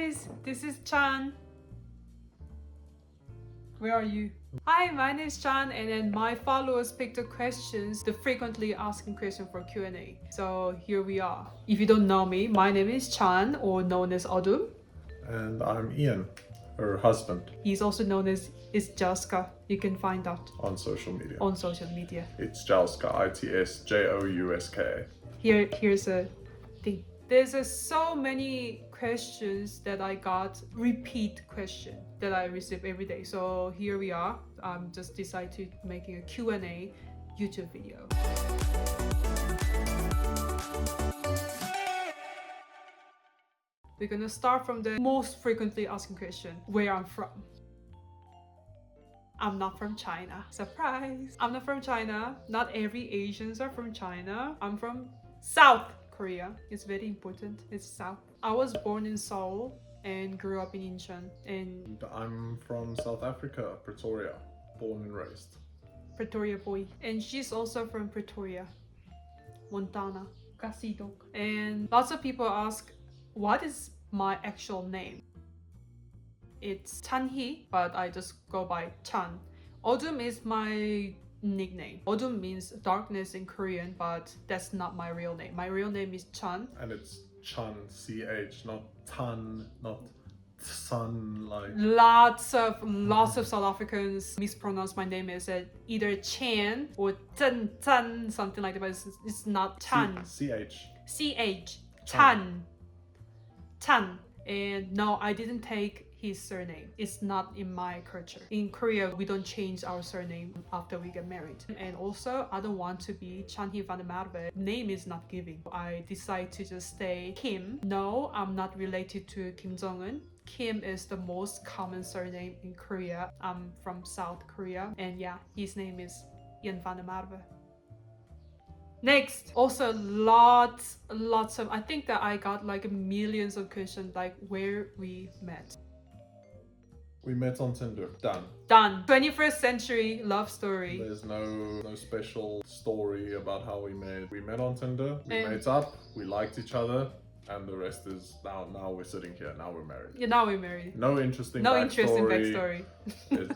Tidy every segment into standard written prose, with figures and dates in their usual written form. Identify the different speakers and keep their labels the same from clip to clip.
Speaker 1: guys, this is Chan. Where are you? Hi, my name is Chan, and then my followers picked the questions, the frequently asking question for Q&A. So here we are. If you don't know me, my name is Chan, or known as Odum.
Speaker 2: And I'm Ian, her husband.
Speaker 1: He's also known as Jalska. You can find out
Speaker 2: On social media.
Speaker 1: on social media.
Speaker 2: It's Jalska, ITSJOUSKA.
Speaker 1: Here's a thing. There's so many questions that I got, repeat question that I receive every day. So here we are. I'm just decided to making a Q&A YouTube video. We're gonna start from the most frequently asking question, where I'm from. I'm not from China. Surprise! I'm not from China. Not every Asians are from China. I'm from South Korea. It's very important. It's South. I was born in Seoul and grew up in Incheon. And
Speaker 2: I'm from South Africa, Pretoria, born and raised.
Speaker 1: Pretoria boy. And she's also from Pretoria, Montana, Kasidok. And lots of people ask, what is my actual name? It's Chanhee, but I just go by Chan. Odum is my nickname. Odum means darkness in Korean, but that's not my real name. My real name is Chan.
Speaker 2: And it's Chan, CH, not Tan, not Sun, like...
Speaker 1: Lots of South Africans mispronounce my name as either Chan or Zhen, something like that, but it's not Chan.
Speaker 2: CH.
Speaker 1: CH. Chan. Chan. And no, I didn't take his surname. It's not in my culture. In Korea, we don't change our surname after we get married. And also, I don't want to be Chanhee van der Merwe. Name is not giving. I decide to just stay Kim. No, I'm not related to Kim Jong-un. Kim is the most common surname in Korea. I'm from South Korea. And yeah, his name is Ian van der Merwe. Next, also lots of, I think that I got like millions of questions like where we met.
Speaker 2: We met on Tinder. Done.
Speaker 1: 21st century love story.
Speaker 2: There's no special story about how we met. We met on Tinder, we met up, we liked each other, and the rest is now we're sitting here, now we're married.
Speaker 1: Yeah, now we're married.
Speaker 2: No interesting
Speaker 1: backstory.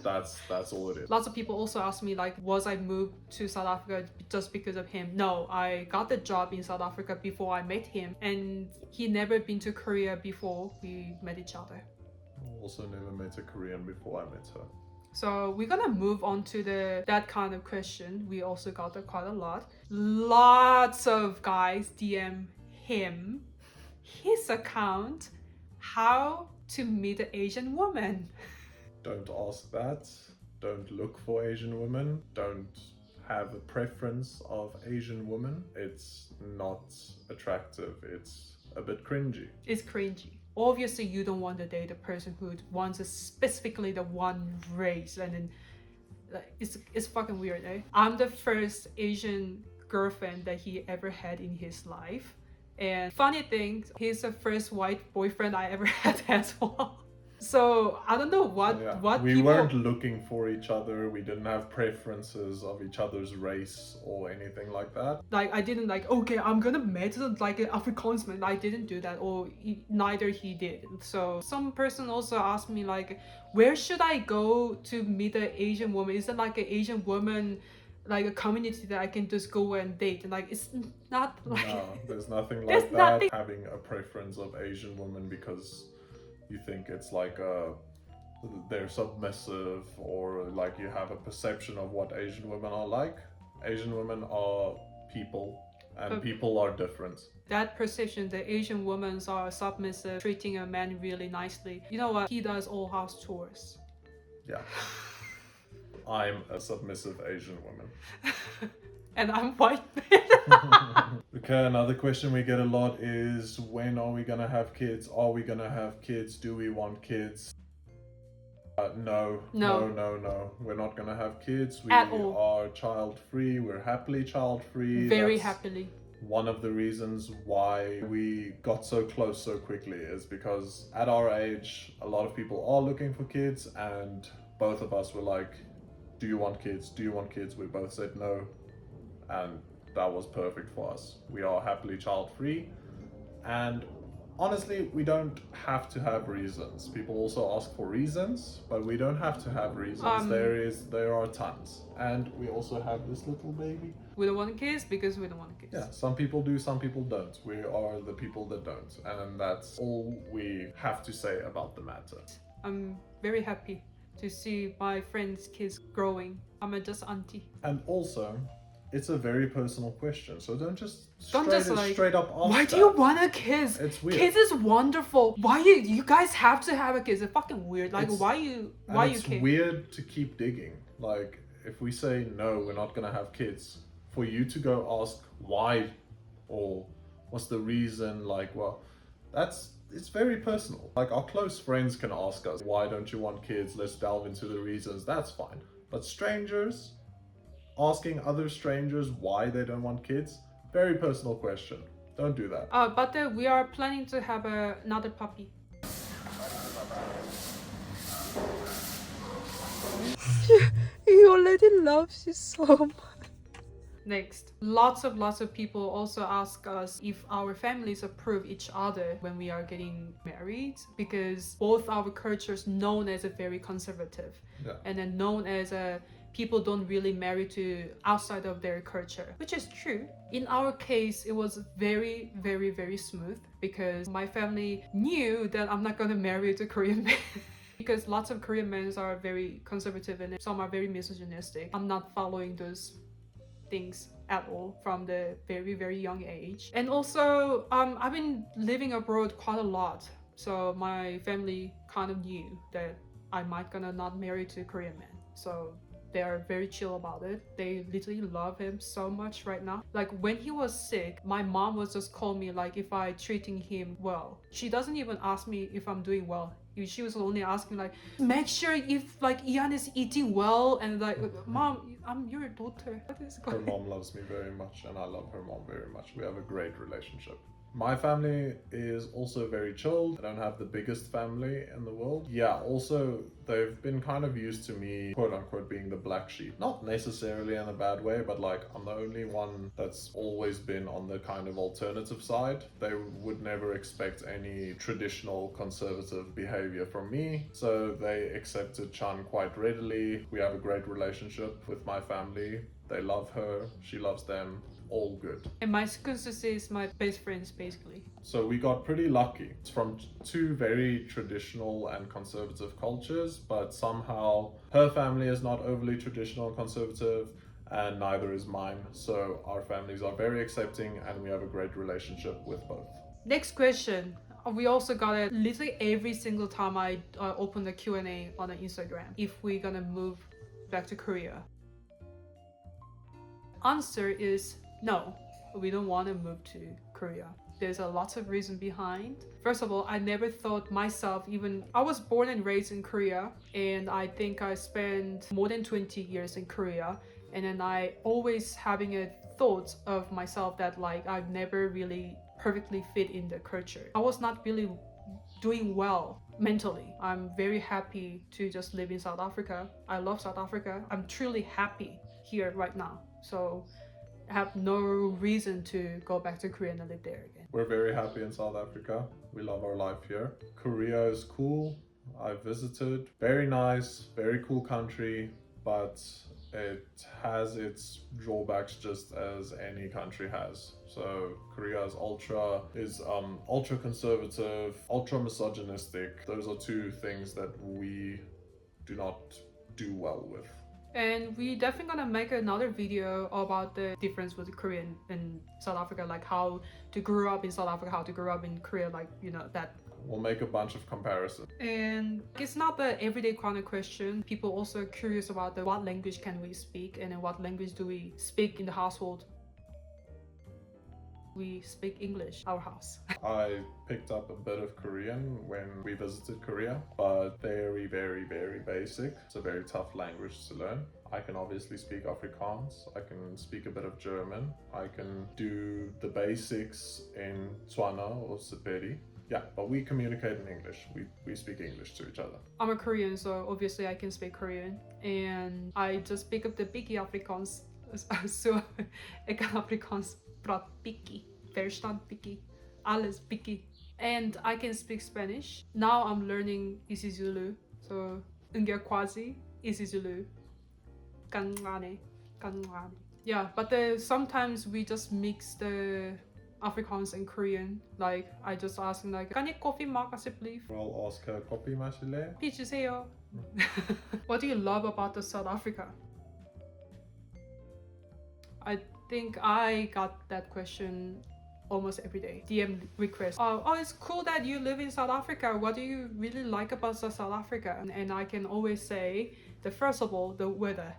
Speaker 2: That's all it is.
Speaker 1: Lots of people also ask me like, was I moved to South Africa just because of him? No, I got the job in South Africa before I met him, and he never been to Korea before we met each other.
Speaker 2: Also never met a Korean before I met her.
Speaker 1: So we're gonna move on to that kind of question. We also got that quite a lot. Lots of guys DM him, his account, how to meet an Asian woman.
Speaker 2: Don't ask that. Don't look for Asian women. Don't have a preference of Asian women. It's not attractive. It's a bit cringy.
Speaker 1: It's cringy. Obviously, you don't want to date a person who wants specifically the one race, and then like, it's fucking weird, eh? I'm the first Asian girlfriend that he ever had in his life, and funny thing, he's the first white boyfriend I ever had as well. So I don't know what
Speaker 2: we
Speaker 1: people...
Speaker 2: weren't looking for each other. We didn't have preferences of each other's race or anything like that.
Speaker 1: Like I didn't like, okay, I'm gonna meet like an Afrikaans. I didn't do that, or neither he did. So some person also asked me like, where should I go to meet an Asian woman? Is it like an Asian woman, like a community that I can just go and date? And like, it's not like...
Speaker 2: No, there's nothing like that. Having a preference of Asian women because you think it's like they're submissive, or like you have a perception of what Asian women are like. Asian women are people, and people are different. That
Speaker 1: perception that Asian women are submissive, treating a man really nicely. You know what? He does all house chores.
Speaker 2: Yeah. I'm a submissive Asian woman.
Speaker 1: And I'm white.
Speaker 2: Okay, another question we get a lot is, when are we gonna have kids? Are we gonna have kids? Do we want kids? No. We're not gonna have kids. We are child-free. We're happily child-free.
Speaker 1: Very happily.
Speaker 2: One of the reasons why we got so close so quickly is because at our age, a lot of people are looking for kids, and both of us were like, do you want kids? Do you want kids? We both said no, and that was perfect for us. We are happily child-free, and Honestly, we don't have to have reasons. People also ask for reasons, but we don't have to have reasons. There are tons. And we also have this little baby.
Speaker 1: We don't want to kiss because we don't want to kiss.
Speaker 2: Yeah, some people do, some people don't. We are the people that don't. And that's all we have to say about the matter.
Speaker 1: I'm very happy to see my friends' kids growing. I'm just auntie.
Speaker 2: And also, it's a very personal question, so don't just
Speaker 1: like,
Speaker 2: straight up ask
Speaker 1: why do
Speaker 2: that.
Speaker 1: you want a kiss?
Speaker 2: It's weird.
Speaker 1: Kiss is wonderful. Why you guys have to have a kiss? It's fucking weird. Like, why you
Speaker 2: it's
Speaker 1: kiss?
Speaker 2: weird to keep digging. Like, if we say no, we're not gonna have kids, for you to go ask why or what's the reason, like, well, it's very personal. Like, our close friends can ask us, why don't you want kids? Let's delve into the reasons. That's fine. But strangers asking other strangers why they don't want kids, very personal question. Don't do that.
Speaker 1: But we are planning to have another puppy.
Speaker 3: He already loves you so much.
Speaker 1: Next, lots of people also ask us if our families approve each other when we are getting married, because both our cultures known as a very conservative, and then known as a people don't really marry to outside of their culture, which is true. In our case, it was very, very, very smooth because my family knew that I'm not gonna marry a Korean man. Because lots of Korean men are very conservative and some are very misogynistic. I'm not following those things at all from the very, very young age. And also, I've been living abroad quite a lot. So my family kind of knew that I might gonna not marry to a Korean man. So they are very chill about it. They literally love him so much right now. Like when he was sick, my mom was just calling me like if I treating him well. She doesn't even ask me if I'm doing well. She was only asking like, make sure if like Ian is eating well, and like, mom, I'm your daughter. What is
Speaker 2: Her
Speaker 1: going on?
Speaker 2: mom loves me very much and I love her mom very much. We have a great relationship. My family is also very chilled. I don't have the biggest family in the world. Yeah, also they've been kind of used to me, quote unquote, being the black sheep. Not necessarily in a bad way, but like I'm the only one that's always been on the kind of alternative side. They would never expect any traditional conservative behavior from me. So they accepted Chan quite readily. We have a great relationship with my family. They love her, she loves them. All good.
Speaker 1: And my sister is my best friends basically.
Speaker 2: So we got pretty lucky. It's from two very traditional and conservative cultures, but somehow her family is not overly traditional and conservative, and neither is mine. So our families are very accepting and we have a great relationship with both.
Speaker 1: Next question. We also got it literally every single time I open the Q&A on the Instagram. If we're gonna move back to Korea. Answer is no, we don't want to move to Korea. There's a lot of reason behind. First of all, I never thought myself, I was born and raised in Korea, and I think I spent more than 20 years in Korea, and then I always having a thought of myself that like I've never really perfectly fit in the culture. I was not really doing well mentally. I'm very happy to just live in South Africa. I love South Africa. I'm truly happy here right now. So I have no reason to go back to Korea and live there again.
Speaker 2: We're very happy in South Africa. We love our life here. Korea is cool. I visited. Very nice, very cool country, but it has its drawbacks just as any country has. So Korea is ultra conservative, ultra misogynistic. Those are two things that we do not do well with.
Speaker 1: And we definitely gonna make another video about the difference with Korean and South Africa, like how to grow up in South Africa, how to grow up in Korea, like, you know, that.
Speaker 2: We'll make a bunch of comparisons.
Speaker 1: And it's not the everyday kind of question. People also are curious about what language can we speak and then what language do we speak in the household. We speak English, our house.
Speaker 2: I picked up a bit of Korean when we visited Korea, but very, very, very basic. It's a very tough language to learn. I can obviously speak Afrikaans. I can speak a bit of German. I can do the basics in Tswana or Sepedi. Yeah, but we communicate in English. We speak English to each other.
Speaker 1: I'm a Korean, so obviously I can speak Korean. And I just pick up the biggie Afrikaans. So ik kan Afrikaans praat biggie. Verstand biggie. Alles biggie. And I can speak Spanish. Now I'm learning isiZulu. So Ngakwazi isiZulu. Kanwane. Kanwane. Yeah, but sometimes we just mix the Afrikaans and Korean. Like I just ask them like, "Can you coffee mark please?"
Speaker 2: I'll ask her, copy masile.
Speaker 1: Peach 주세요. What do you love about the South Africa? I think I got that question almost every day. DM request. Oh, it's cool that you live in South Africa. What do you really like about South Africa? And I can always say, first of all, the weather.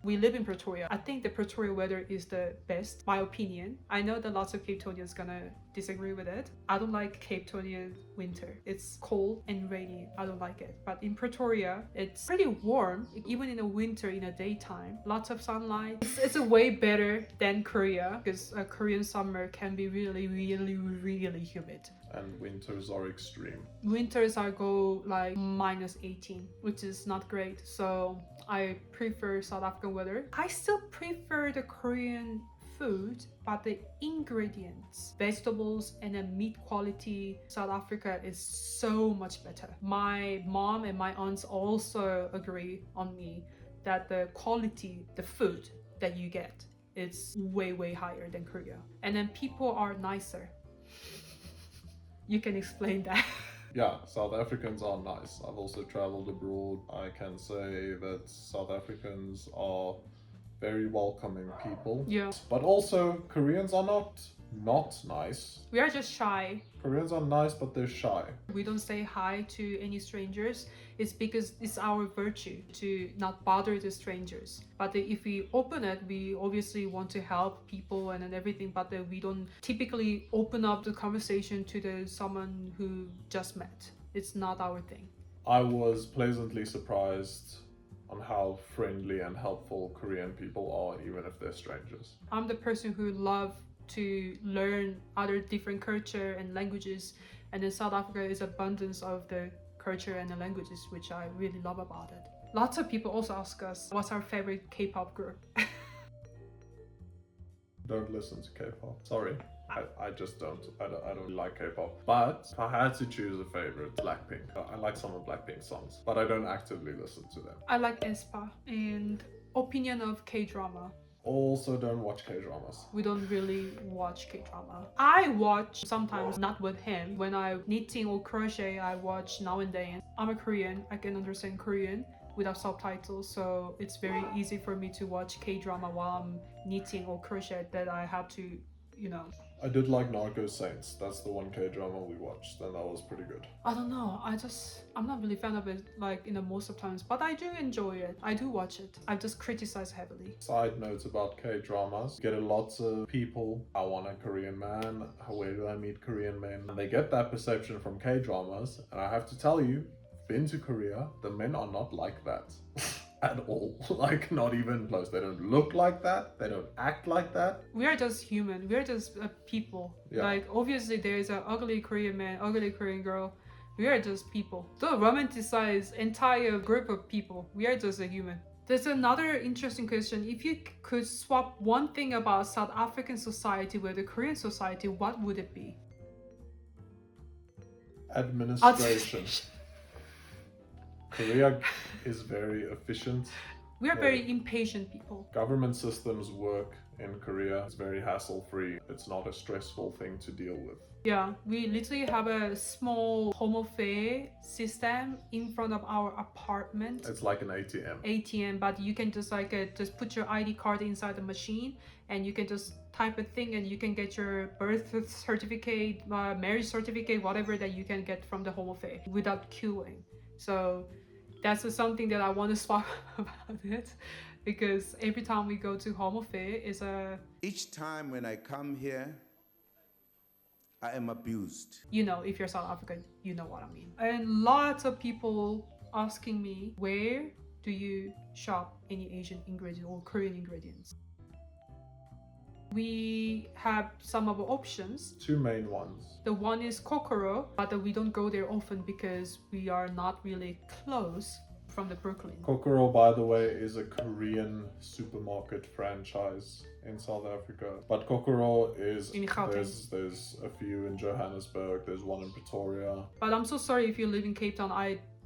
Speaker 1: We live in Pretoria. I think the Pretoria weather is the best, my opinion. I know that lots of Cape Townians gonna disagree with it. I don't like Cape Townian winter. It's cold and rainy. I don't like it. But in Pretoria, it's pretty warm, even in the winter, in the daytime. Lots of sunlight. It's a way better than Korea, because Korean summer can be really, really, really humid.
Speaker 2: And winters are extreme.
Speaker 1: Winters I go like -18, which is not great. So I prefer South African weather. I still prefer the Korean food, but the ingredients, vegetables, and the meat quality, South Africa is so much better. My mom and my aunts also agree on me that the quality, the food that you get, it's way, way higher than Korea. And then people are nicer. You can explain that.
Speaker 2: Yeah, South Africans are nice. I've also traveled abroad. I can say that South Africans are very welcoming people.
Speaker 1: Yeah.
Speaker 2: But also, Koreans are not nice.
Speaker 1: We are just shy.
Speaker 2: Koreans are nice, but they're shy.
Speaker 1: We don't say hi to any strangers. It's because it's our virtue to not bother the strangers. But if we open it, we obviously want to help people and everything, but we don't typically open up the conversation to someone who just met. It's not our thing.
Speaker 2: I was pleasantly surprised on how friendly and helpful Korean people are, even if they're strangers.
Speaker 1: I'm the person who love to learn other different culture and languages, and in South Africa is abundance of the culture and the languages, which I really love about it. Lots of people also ask us what's our favorite K-pop group.
Speaker 2: Don't listen to K-pop. Sorry, I just don't. I don't like K-pop. But if I had to choose a favorite, Blackpink. I like some of Blackpink's songs, but I don't actively listen to them.
Speaker 1: I like aespa and opinion of K-drama.
Speaker 2: Also don't watch K-dramas.
Speaker 1: We don't really watch K-drama. I watch sometimes, not with him. When I'm knitting or crochet, I watch now and then. I'm a Korean, I can understand Korean without subtitles, so it's very easy for me to watch K-drama while I'm knitting or crochet that I have to,
Speaker 2: I did like Narco Saints. That's the one K-drama we watched, and that was pretty good.
Speaker 1: I don't know, I'm not really fan of it like most of times, but I do enjoy it. I do watch it. I just criticize heavily.
Speaker 2: Side notes about K-dramas. Get lots of people, I want a Korean man, where do I meet Korean men? And they get that perception from K-dramas, and I have to tell you, been to Korea, the men are not like that. At all. Like, not even close. They don't look like that. They don't act like that.
Speaker 1: We are just human. We are just people.
Speaker 2: Yeah.
Speaker 1: Like, obviously, there is an ugly Korean man, ugly Korean girl. We are just people. Don't romanticize entire group of people. We are just a human. There's another interesting question. If you could swap one thing about South African society with the Korean society, what would it be?
Speaker 2: Administration. Korea is very efficient.
Speaker 1: We are very impatient people.
Speaker 2: Government systems work in Korea. It's very hassle-free. It's not a stressful thing to deal with.
Speaker 1: Yeah, we literally have a small home affairs system in front of our apartment.
Speaker 2: It's like an ATM.
Speaker 1: ATM, but you can just just put your ID card inside the machine, and you can just type a thing, and you can get your birth certificate, marriage certificate, whatever that you can get from the home affairs without queuing. So that's something that I want to swap about it, because every time we go to home affairs is a...
Speaker 4: Each time when I come here, I am abused.
Speaker 1: If you're South African, you know what I mean. And lots of people asking me, where do you shop any Asian ingredients or Korean ingredients? We have some of the options.
Speaker 2: Two main ones.
Speaker 1: The one is Kokoro, but we don't go there often because we are not really close from the Brooklyn.
Speaker 2: Kokoro, by the way, is a Korean supermarket franchise in South Africa. But Kokoro is
Speaker 1: In Gauteng.
Speaker 2: there's a few in Johannesburg. There's one in Pretoria.
Speaker 1: But I'm so sorry if you live in Cape Town.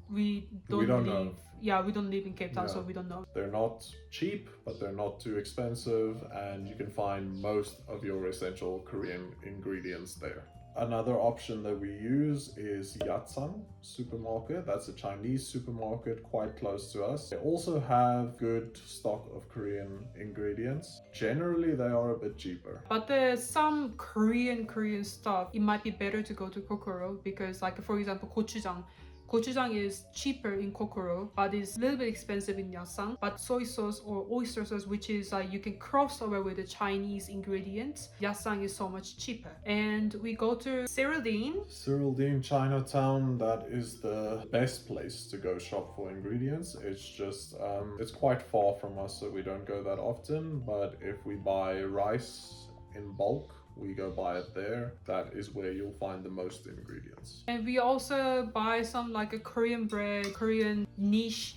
Speaker 1: We don't
Speaker 2: don't
Speaker 1: live.
Speaker 2: know.
Speaker 1: Yeah, we don't live in Cape Town,
Speaker 2: Yeah.
Speaker 1: so we don't know.
Speaker 2: They're not cheap, but they're not too expensive, and you can find most of your essential Korean ingredients there. Another option that we use is Yatsang supermarket. That's a Chinese supermarket quite close to us. They also have good stock of Korean ingredients. Generally, they are a bit cheaper.
Speaker 1: But there's some Korean stuff. It might be better to go to Kokoro because, like for example, gochujang. Gochujang is cheaper in Kokoro, but it's a little bit expensive in Yatsang. But soy sauce or oyster sauce, which is like you can cross over with the Chinese ingredients, Yatsang is so much cheaper. And we go to
Speaker 2: Cyrildene Chinatown, that is the best place to go shop for ingredients. It's just, it's quite far from us, so we don't go that often. But if we buy rice in bulk, we go buy it there. That is where you'll find the most ingredients.
Speaker 1: And we also buy some like a Korean bread, Korean niche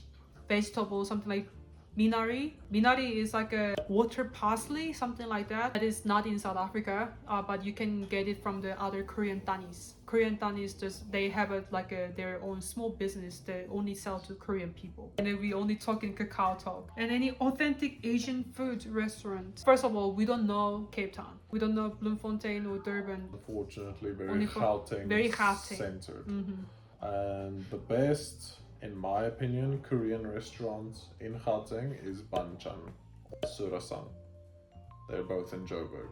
Speaker 1: vegetable, something like minari. Minari is like a water parsley, something like that. That is not in South Africa, but you can get it from the other Korean tanis. Korean tanis just they have their own small business. They only sell to Korean people. And then we only talk in Kakao Talk. And any authentic Asian food restaurant. First of all, we don't know Cape Town. We don't know Bloemfontein or Durban.
Speaker 2: Unfortunately,
Speaker 1: Only very Gauteng.
Speaker 2: centered.
Speaker 1: Mm-hmm.
Speaker 2: And the best, in my opinion, Korean restaurant in Gauteng is Banchan or Surasang. They're both in Joburg.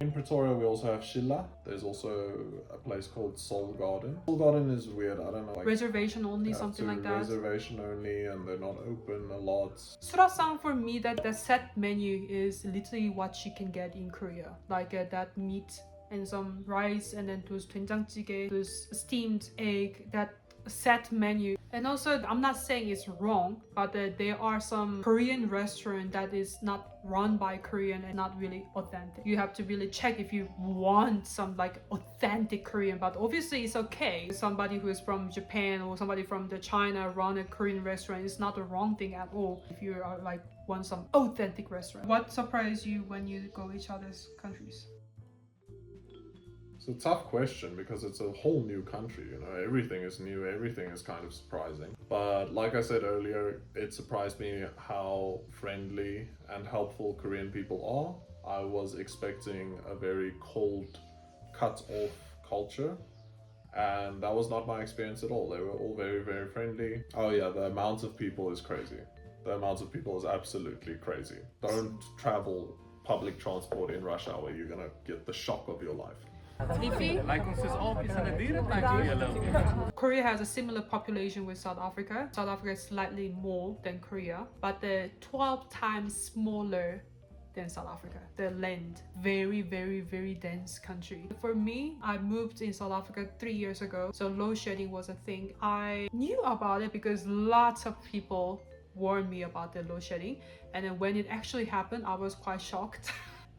Speaker 2: In Pretoria, we also have Shilla. There's also a place called Soul Garden. Soul Garden is weird. I don't know. Like,
Speaker 1: Reservation only, something like that.
Speaker 2: Reservation only, and they're not open a lot.
Speaker 1: Surasang for me, that the set menu is literally what you can get in Korea. Like that meat and some rice, and then those doenjangjjigae, those steamed egg, that set menu. And also, I'm not saying it's wrong, but there are some Korean restaurant that is not run by Korean and not really authentic. You have to really check if you want some like authentic Korean, but obviously it's okay. Somebody who is from Japan or somebody from the China run a Korean restaurant is not the wrong thing at all if you are like want some authentic restaurant. What surprised you when you go each other's countries?
Speaker 2: It's a tough question because it's a whole new country, you know, everything is new, everything is kind of surprising. But like I said earlier, it surprised me how friendly and helpful Korean people are. I was expecting a very cold, cut off culture, and that was not my experience at all. They were all very, very friendly. Oh yeah, the amount of people is crazy. The amount of people is absolutely crazy. Don't travel public transport in rush hour, you're gonna get the shock of your life.
Speaker 1: Korea has a similar population with South Africa. South Africa is slightly more than Korea, but they're 12 times smaller than South Africa. The land, very, very, very dense country. For me, I moved in South Africa 3 years ago, so load shedding was a thing. I knew about it because lots of people warned me about the load shedding, and then when it actually happened, I was quite shocked.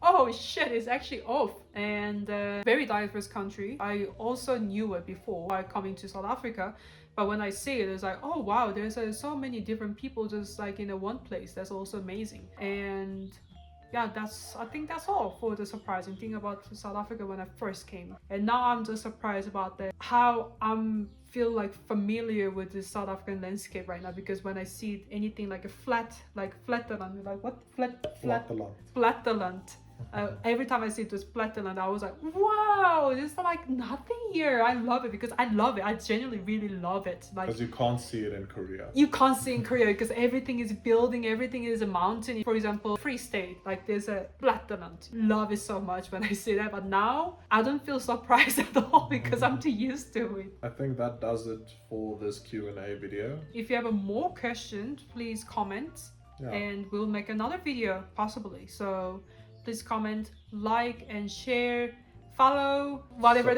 Speaker 1: Oh shit, it's actually off. And very diverse country. I also knew it before by coming to South Africa, but when I see it, it's like, oh wow, there's so many different people just like in one place. That's also amazing. And yeah, I think that's all for the surprising thing about South Africa when I first came. And now I'm just surprised about how I'm feel like familiar with the South African landscape right now, because when I see anything like a flatland, like what flatland. Every time I see this flatland, I was like, wow, there's like nothing here. I love it because I love it. I genuinely really love it. Like,
Speaker 2: because you can't see it in Korea.
Speaker 1: You can't see in Korea because everything is building, everything is a mountain. For example, Free State, like there's a flatland. Love it so much when I see that. But now I don't feel surprised at all because I'm too used to it.
Speaker 2: I think that does it for this Q&A video.
Speaker 1: If you have more questions, please comment, and we'll make another video possibly. So please comment, like, and share, follow, whatever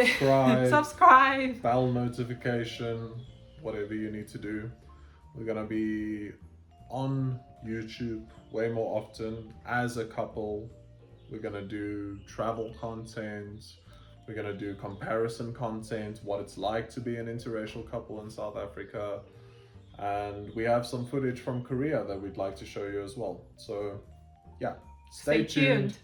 Speaker 1: subscribe,
Speaker 2: bell notification, whatever you need to do. We're gonna be on YouTube way more often as a couple. We're gonna do travel content. We're gonna do comparison content, what it's like to be an interracial couple in South Africa. And we have some footage from Korea that we'd like to show you as well. So, yeah,
Speaker 1: Stay tuned.